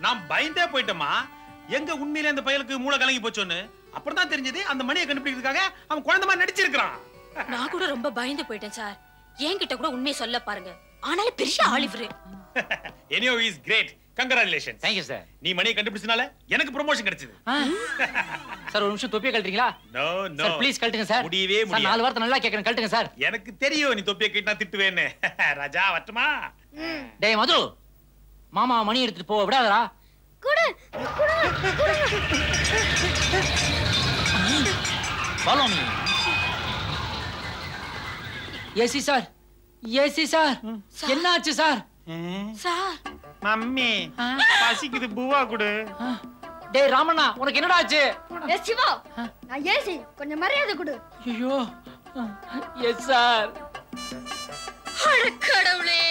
நான் பயந்தே போயிட்டேமா. எங்க உண்மையிலே அந்த பயலுக்கு மூளை கலங்கி போச்சோன்னு அப்புறம் தான் தெரிஞ்சது அந்த மணியை கண்டுபிடிக்கிறதுக்காக அவன் குழந்தை மாதிரி நடிச்சிருக்கான். நான் கூட ரொம்ப பயந்து போயிட்டேன் சார். என்கிட்ட கூட உண்மையை சொல்ல பாருங்க. ஆனாலும் பெரிய ஆலிவரு. Anyhow, he is great. Congratulations. Thank you, sir. நீ மணியை கண்டுபிடிச்சனால எனக்கு ப்ரமோஷன் கிடைச்சது. சார் ஒரு நிமிஷம் தொப்பியை கழட்டுறீங்களா? No no. சார் ப்ளீஸ் கழட்டுங்க சார். முடியவே சார் முடியாது. 4 வார்த்தை நல்லா கேக்குறேன், கழட்டுங்க சார். எனக்கு தெரியும் நீ தொப்பியை கேட்டா திட்டுவேன்னு. ராஜா வரட்டுமா? டேய் மது, மாமா மணி எடுத்துட்டு போ விடாதடா. குடு குடு follow me. AC sir, AC sir. என்னாச்சு சார்? சார் மம்மி பசிக்குது, பூவா குடு. டேய் ராமண்ணா, உனக்கு என்னடா ஆச்சு? ஏ சிவா, நான் ஏசி கொஞ்சம் மரியாதை கொடு. ஐயோ. Yes sir. அட கடவுளே,